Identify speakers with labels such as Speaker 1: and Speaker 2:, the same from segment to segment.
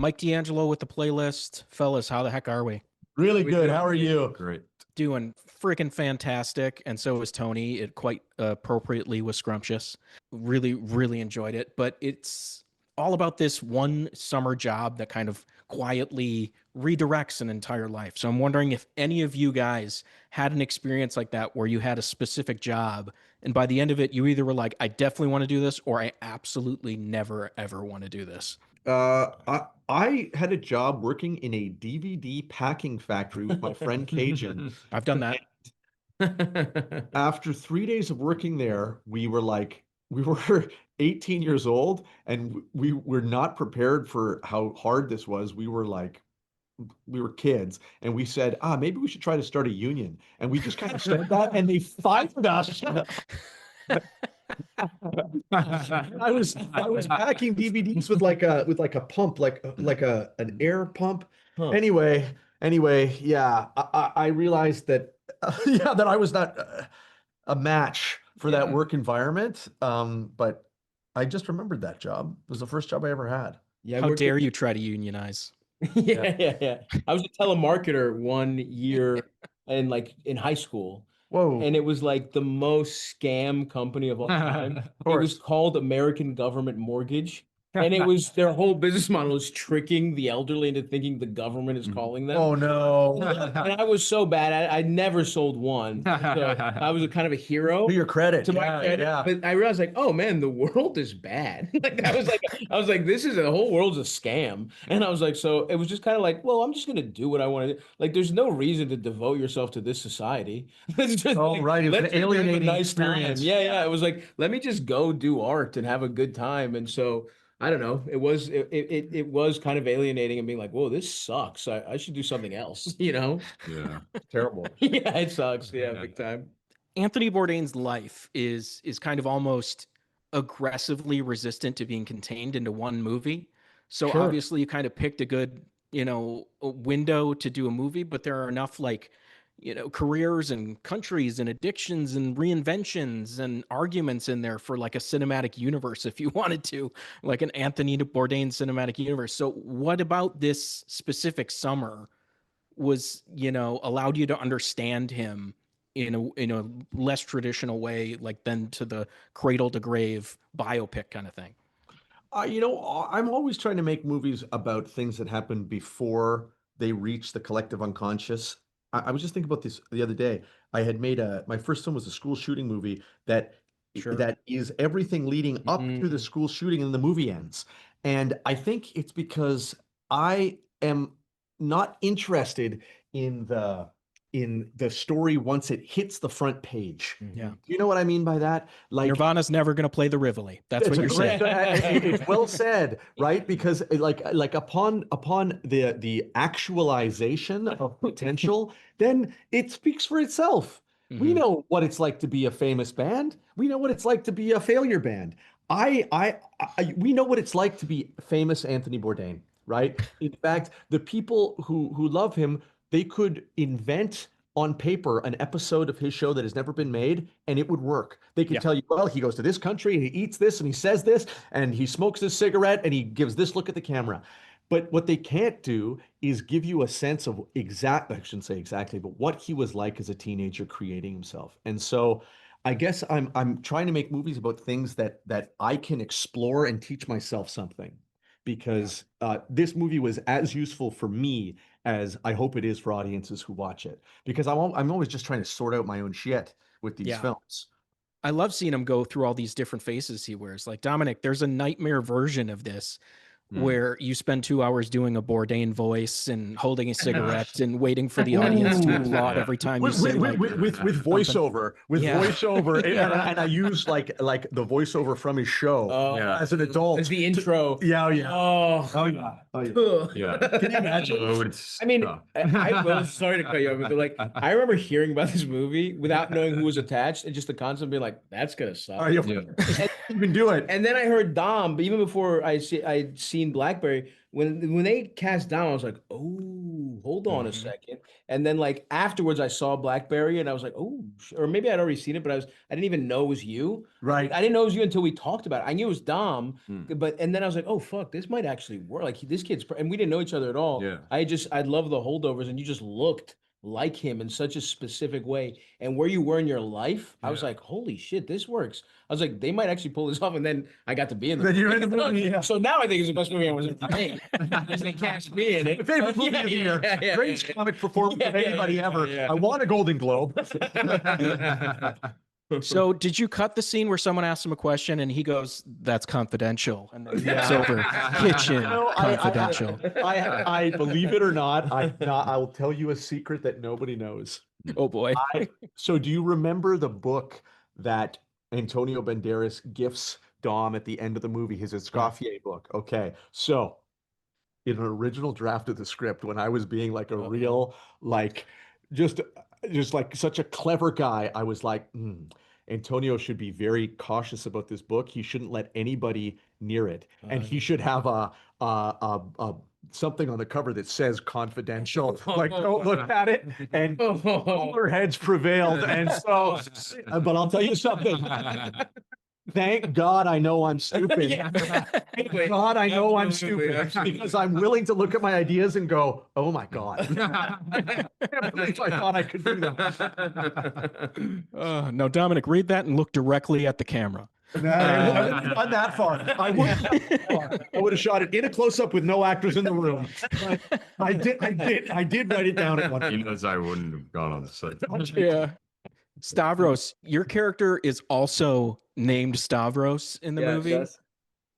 Speaker 1: Mike D'Angelo with the playlist. Fellas, how the heck are we?
Speaker 2: Really good. How are you?
Speaker 3: Great.
Speaker 1: Doing freaking fantastic. And so was Tony. It quite appropriately was scrumptious. Really, really enjoyed it. But it's all about this one summer job that kind of quietly redirects an entire life. So I'm wondering if any of you guys had an experience like that where you had a specific job and by the end of it, you either were like, I definitely want to do this, or I absolutely never, ever want to do this.
Speaker 2: I had a job working in a DVD packing factory with my friend Cajun.
Speaker 1: I've done that.
Speaker 2: After 3 days of working there, we were 18 years old and we were not prepared for how hard this was. We were kids and we said, maybe we should try to start a union. And we just kind of said that and they fired us. I was packing DVDs with like a pump, like an air pump.
Speaker 3: Huh.
Speaker 2: Anyway, yeah, I realized that that I was not a match for that work environment. But I just remembered that job. It was the first job I ever had.
Speaker 4: Yeah,
Speaker 1: How dare you try to unionize?
Speaker 4: Yeah. I was a telemarketer 1 year in high school.
Speaker 2: Whoa.
Speaker 4: And it was like the most scam company of all time. It was called American Government Mortgage. And it was their whole business model is tricking the elderly into thinking the government is calling them.
Speaker 2: Oh no.
Speaker 4: And I was so bad. I never sold one. So I was a kind of a hero.
Speaker 2: To your credit.
Speaker 4: To my credit.
Speaker 2: Yeah.
Speaker 4: But I realized like, oh man, the world is bad. I was like, this is the whole world's a scam. And I was like, so it was just kind of like, well, I'm just gonna do what I want to do. Like, there's no reason to devote yourself to this society. It's just
Speaker 2: right. It's an alienating experience.
Speaker 4: Time. Yeah. It was like, let me just go do art and have a good time. And so I don't know. It was kind of alienating and being like, whoa, this sucks. I should do something else,
Speaker 3: Yeah.
Speaker 2: Terrible.
Speaker 4: Yeah, it sucks. Yeah, big time.
Speaker 1: Anthony Bourdain's life is kind of almost aggressively resistant to being contained into one movie. So
Speaker 2: Sure.
Speaker 1: obviously you kind of picked a good, a window to do a movie, but there are enough careers and countries and addictions and reinventions and arguments in there for like a cinematic universe if you wanted to, like an Anthony Bourdain cinematic universe. So what about this specific summer was, allowed you to understand him in a less traditional way, like than to the cradle to grave biopic kind of thing?
Speaker 2: I'm always trying to make movies about things that happen before they reach the collective unconscious. I was just thinking about this the other day. I had made my first film was a school shooting movie that is everything leading up to the school shooting and the movie ends. And I think it's because I am not interested in the story once it hits the front page.
Speaker 1: Yeah.
Speaker 2: Do you know what I mean by that? Like
Speaker 1: Nirvana's never going to play the Rivoli. That's what you're saying.
Speaker 2: It's well said, right? Because like upon the actualization of potential, then it speaks for itself.
Speaker 1: Mm-hmm.
Speaker 2: We know what it's like to be a famous band. We know what it's like to be a failure band. We know what it's like to be famous Anthony Bourdain, right? In fact, the people who love him, they could invent on paper an episode of his show that has never been made, and it would work. They could tell you, well, he goes to this country and he eats this and he says this and he smokes this cigarette and he gives this look at the camera. But what they can't do is give you a sense of I shouldn't say exactly, but what he was like as a teenager creating himself. And so I guess I'm trying to make movies about things that I can explore and teach myself something, because this movie was as useful for me as I hope it is for audiences who watch it, because I'm always just trying to sort out my own shit with these films.
Speaker 1: I love seeing him go through all these different faces he wears. Like, Dominic, there's a nightmare version of this where you spend 2 hours doing a Bourdain voice and holding a cigarette and waiting for the audience to applaud every time you say
Speaker 2: with voiceover, voiceover, and I use like the voiceover from his show as an adult.
Speaker 4: As the intro.
Speaker 2: Yeah.
Speaker 4: Oh
Speaker 2: yeah.
Speaker 4: Can you imagine? I mean, I was sorry to cut you off, but like, I remember hearing about this movie without knowing who was attached, and just the concept of being like, that's gonna suck.
Speaker 2: You can do it.
Speaker 4: And then I heard Dom, but even before I'd seen Blackberry, when they cast Dom, I was like, oh, ooh, hold on a second. And then like afterwards I saw Blackberry and I was like, oh, or maybe I'd already seen it, but I didn't even know it was you.
Speaker 2: Right.
Speaker 4: I didn't know it was you until we talked about it. I knew it was Dom, and then I was like, oh fuck, this might actually work. Like this kid's, and we didn't know each other at all.
Speaker 3: Yeah.
Speaker 4: I love the holdovers, and you just looked like him in such a specific way. And where you were in your life, I was like, holy shit, this works. I was like, they might actually pull this off. And then I got to be in the
Speaker 2: Then you're in the movie. Yeah.
Speaker 4: So now I think it's the best movie I was in. Because they cast me in it.
Speaker 2: Favorite movie of the year. Greatest comic performance of anybody ever.
Speaker 4: yeah.
Speaker 2: I won a Golden Globe.
Speaker 1: So did you cut the scene where someone asks him a question and he goes, "That's confidential," and then it's over. Kitchen confidential.
Speaker 2: I believe it or not, I will tell you a secret that nobody knows.
Speaker 1: Oh boy.
Speaker 2: So do you remember the book that Antonio Banderas gifts Dom at the end of the movie, his Escoffier book? Okay. So in an original draft of the script, when I was being like a real, like, just like such a clever guy, I was like, Antonio should be very cautious about this book. He shouldn't let anybody near it, and he should have a something on the cover that says confidential. Like, don't look at it. And cooler heads prevailed, and so. But I'll tell you something. Thank God I know I'm stupid. Thank God I know I'm stupid, because I'm willing to look at my ideas and go, oh my God. I can't believe I thought I could do that.
Speaker 1: No, Dominic, read that and look directly at the camera.
Speaker 2: No, I wouldn't have gone that far. I would have shot it in a close-up with no actors in the room. But I did write it down at one point.
Speaker 3: He knows I wouldn't have gone on the set.
Speaker 1: Yeah. Stavros, your character is also named Stavros in the movie,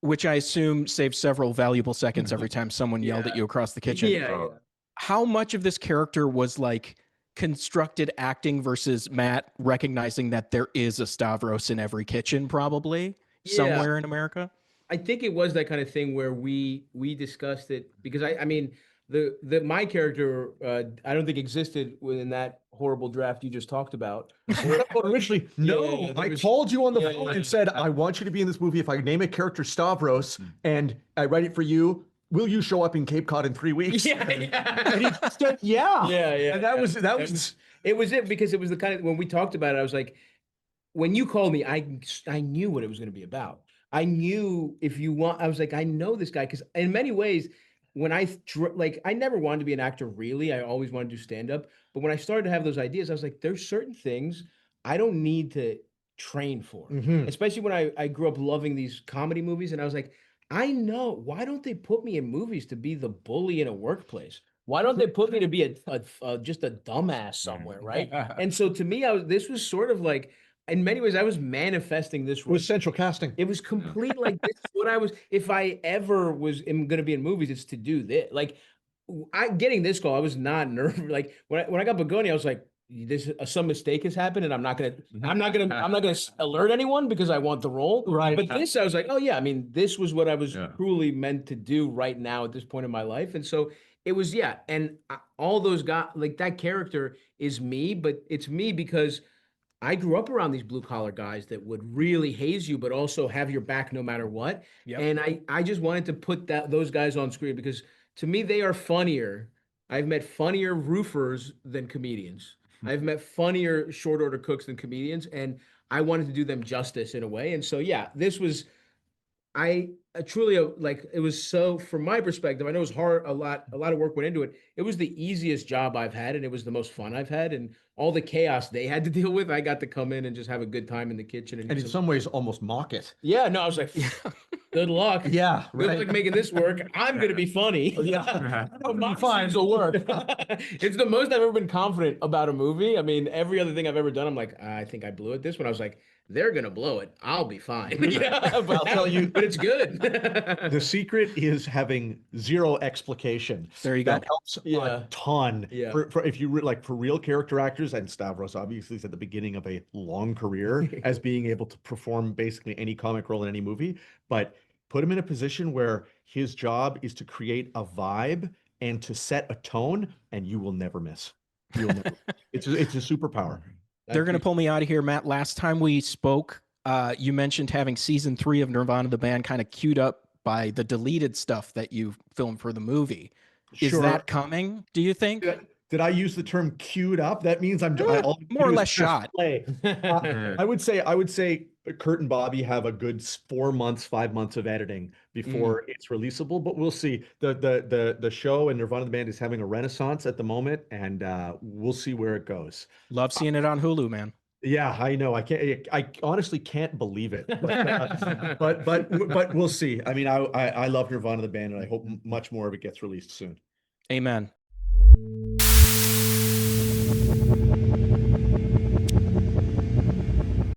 Speaker 1: which I assume saves several valuable seconds every time someone yelled at you across the kitchen.
Speaker 4: Yeah.
Speaker 1: How much of this character was like constructed acting versus Matt recognizing that there is a Stavros in every kitchen, probably somewhere in America?
Speaker 4: I think it was that kind of thing where we discussed it, because I mean my character I don't think existed within that horrible draft you just talked about.
Speaker 2: Originally, no. I called you on the phone and said, I want you to be in this movie. If I name a character Stavros and I write it for you, will you show up in Cape Cod in 3 weeks? And he said, yeah. And that was
Speaker 4: it, because it was the kind of, when we talked about it, I was like, when you called me, I knew what it was going to be about. I knew I was like, I know this guy, because in many ways, when I never wanted to be an actor, really. I always wanted to do stand-up. But when I started to have those ideas, I was like, there's certain things I don't need to train for. Especially when I grew up loving these comedy movies. And I was like, I know, why don't they put me in movies to be the bully in a workplace? Why don't they put me to be just a dumbass somewhere, right? And so to me, this was sort of like, in many ways, I was manifesting this.
Speaker 2: It was central casting.
Speaker 4: It was complete, like, this is what I was, if I ever am going to be in movies, it's to do this. Like, getting this call, I was not nervous. Like, when I got Begonia, I was like, some mistake has happened, and I'm not gonna alert anyone because I want the role.
Speaker 2: Right.
Speaker 4: But this, I was like, oh yeah, I mean, this was what I was truly meant to do right now at this point in my life. And so it was, and all those guys, like, that character is me, but it's me because I grew up around these blue collar guys that would really haze you, but also have your back no matter what. And I just wanted to put those guys on screen, because to me, they are funnier. I've met funnier roofers than comedians. I've met funnier short order cooks than comedians, and I wanted to do them justice in a way. And so, this was, I truly, like, it was, so from my perspective, I know it was hard, a lot of work went into it. It was the easiest job I've had, and it was the most fun I've had, and all the chaos they had to deal with, I got to come in and just have a good time in the kitchen. And
Speaker 2: in some ways, almost mock it.
Speaker 4: Yeah, no, I was like, good luck.
Speaker 2: Yeah,
Speaker 4: good luck making this work. I'm going to be funny.
Speaker 2: Fine, it'll work.
Speaker 4: It's the most I've ever been confident about a movie. I mean, every other thing I've ever done, I'm like, I think I blew it. This one, I was like, they're going to blow it. I'll be fine. But I'll tell you, but it's good.
Speaker 2: The secret is having zero explication.
Speaker 1: There you go.
Speaker 2: That helps a ton. For if you like, for real character actors, and Stavros obviously is at the beginning of a long career as being able to perform basically any comic role in any movie, but put him in a position where his job is to create a vibe and to set a tone, and you will never miss. You'll never. It's a superpower.
Speaker 1: They're going to pull me out of here, Matt. Last time we spoke, you mentioned having season 3 of Nirvana the band kind of queued up by the deleted stuff that you filmed for the movie. Is
Speaker 2: Sure.
Speaker 1: that coming, do you think?
Speaker 2: Did I use the term queued up? That means all I
Speaker 1: More or
Speaker 2: do is
Speaker 1: less
Speaker 2: press
Speaker 1: shot.
Speaker 2: play. I would say Curt and Bobby have a good 4 months, 5 months of editing before it's releasable, but we'll see. The show and Nirvana the Band is having a renaissance at the moment, and we'll see where it goes.
Speaker 1: Love seeing it on Hulu, man.
Speaker 2: Yeah, I know. I honestly can't believe it, but we'll see. I mean, I love Nirvana the Band, and I hope much more of it gets released soon.
Speaker 1: Amen.